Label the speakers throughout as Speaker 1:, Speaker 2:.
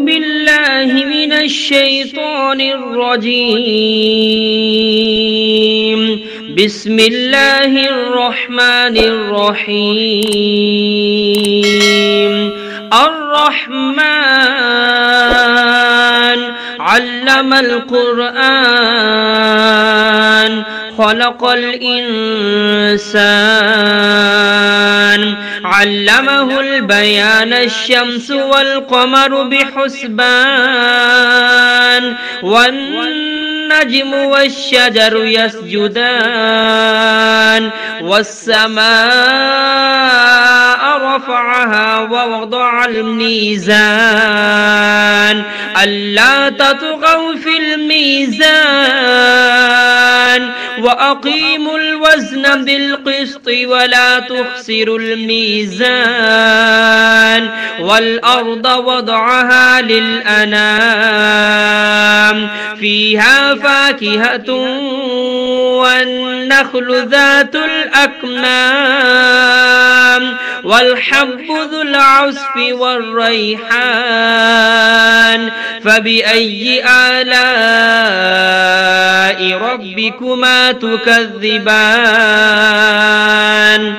Speaker 1: بالله من الشيطان الرجيم. بسم الله الرحمن الرحيم. الرحمن علم القرآن خلق الإنسان علمه البيان الشمس والقمر بحسبان والنجم والشجر يسجدان والسماء رفعها ووضع الميزان ألا تطغوا في الميزان وأقيموا الوزن بالقسط ولا تخسروا الميزان والأرض وضعها للأنام فيها فاكهة والنخل ذات الأكمام والحب ذو العصف والريحان فبأي آلاء ربكما تكذبان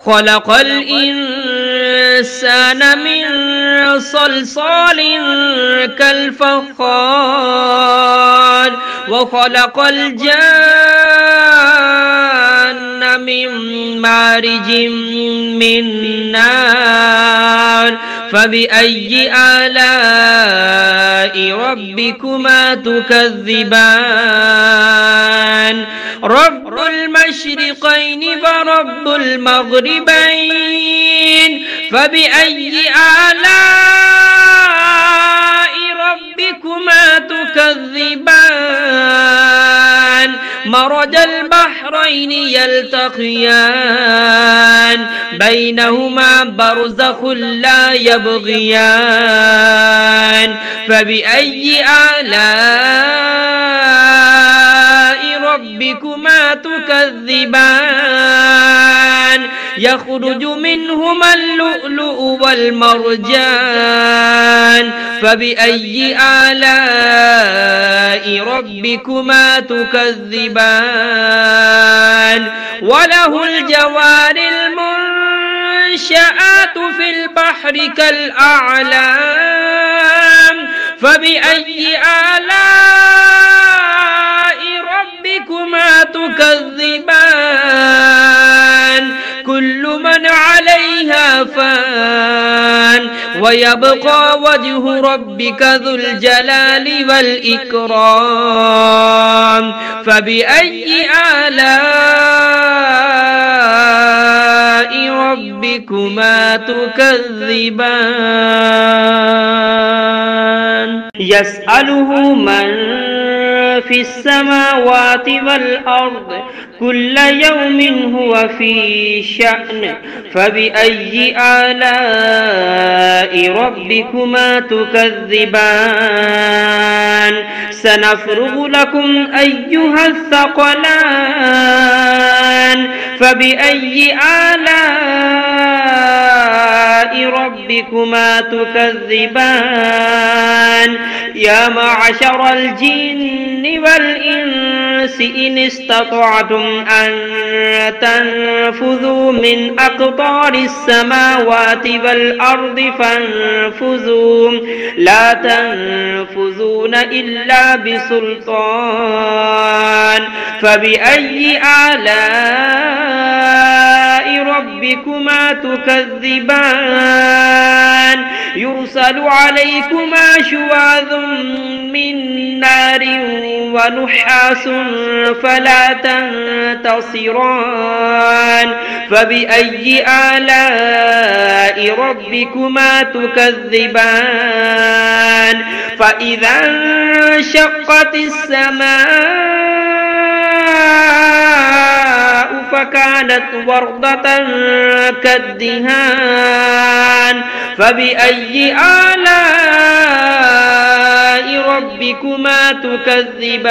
Speaker 1: خلق الإنسان من صلصال كالفخار وخلق الجان من مارج من نار فبأي آلاء ربكما تكذبان رب المشرقين ورب المغربين فبأي آلاء ربكما تكذبان مرج البحرين يلتقيان بينهما برزخ لا يبغيان فبأي آلاء ربكما تكذبان يخرج منهما اللؤلؤ والمرجان فبأي آلاء ربكما تكذبان وله الجوار المنشآت في البحر كالأعلام فبأي آلاء ربكما تكذبان كل من عليها فان ويبقى وجه ربك ذو الجلال والإكرام فبأي آلاء ربكما تكذبان يسأله من في السماوات والأرض كل يوم هو في شأن فبأي آلاء ربكما تكذبان سنفرغ لكم أيها الثقلان فبأي آلاء ربكما تكذبان يا معشر الجن والإنس إن استطعتم أن تنفذوا من أقطار السماوات والأرض فانفذوا لا تنفذون إلا بسلطان فبأي آلاء ربكما تكذبان يرسل عليكما شواظ من نار ونحاس فلا تنتصران فبأي آلاء ربكما تكذبان فإذا انشقت السماء فكانت وردة كالدهان فبأي آلاء ربكما تكذبان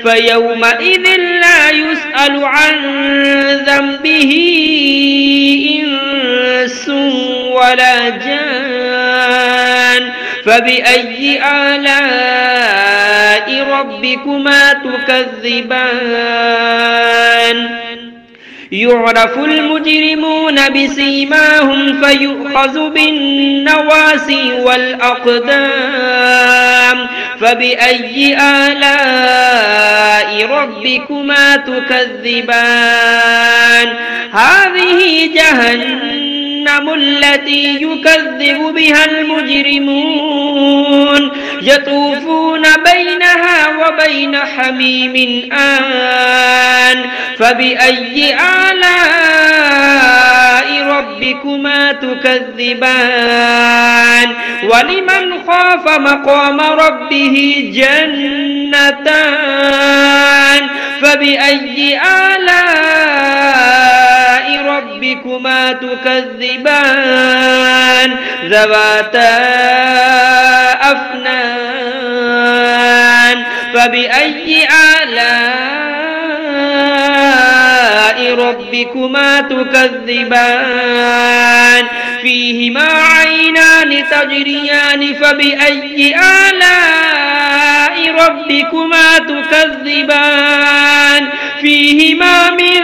Speaker 1: فيومئذ لا يسأل عن ذنبه إنس ولا جان فبأي آلاء ربكما تكذبان يعرف المجرمون بسيماهم فيؤخذ بالنواسي والأقدام فبأي آلاء ربكما تكذبان هذه جهنم التي يكذب بها المجرمون يطوفون بينها وبين حميم آن فبأي آلاء ربكما تكذبان ولمن خاف مقام ربه جنتان فبأي آلاء ربكما تكذبان ذواتا أفنان فبأي آلاء ربكما تكذبان فيهما عينان تجريان فبأي آلاء ربكما تكذبان فيهما من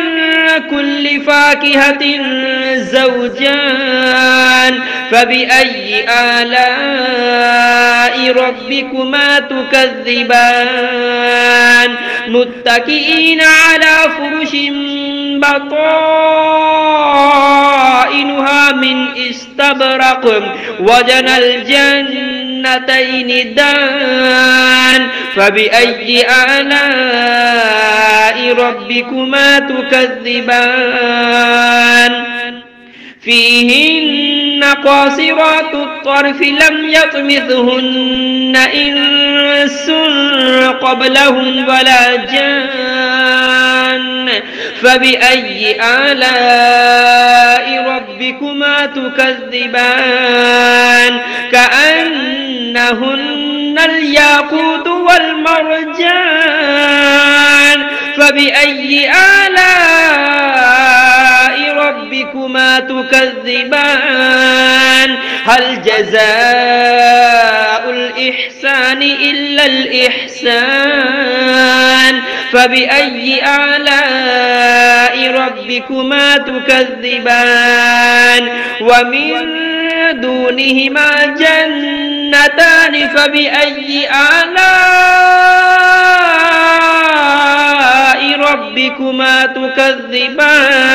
Speaker 1: كل فاكهة زوجان فبأي آلاء ربكما تكذبان متكئين على فرش بطائنها من استبرق وجنى الجنتين دان فبأي آلاء ربكما تكذبان فيهن قاصرات الطرف لم يطمثهن إنس قبلهم ولا جان فبأي آلاء ربكما تكذبان كأنهن الياقوت والمرجان فبأي آلاء ربكما تكذبان هل جزاء الإحسان إلا الإحسان فبأي آلاء ربكما تكذبان ومن دونهما جنتان فبأي آلاء ربكما تكذبان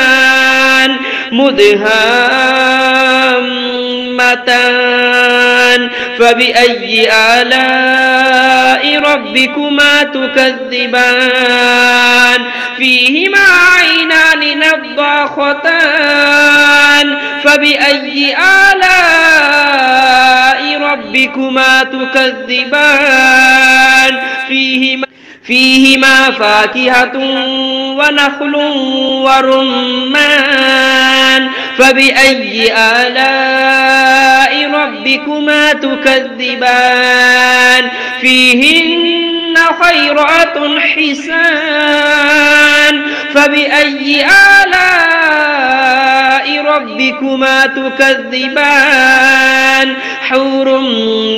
Speaker 1: مدهامتان فبأي آلاء ربكما تكذبان فيهما عينان نضاختان فبأي آلاء ربكما تكذبان فيهما فاكهة ونخل ورمان فبأي آلاء ربكما تكذبان فيهن خيرات حسان فبأي آلاء ربكما تكذبان حور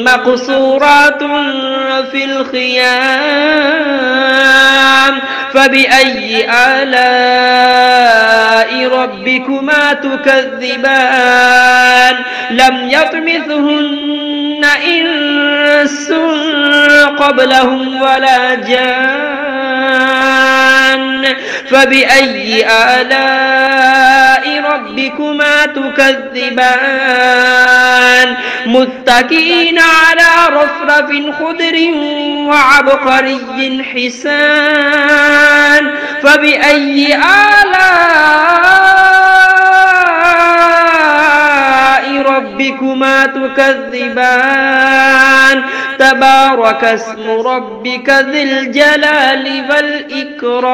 Speaker 1: مقصورات في الخيام فبأي آلاء ربكما تكذبان لم يطمثهن إنس قبلهم ولا جان فبأي آلاء ربكما تكذبان متكئين على رفرف خضر وعبقري حسان فبأي آلاء ربكما تكذبان تبارك اسم ربك ذي الجلال والإكرام.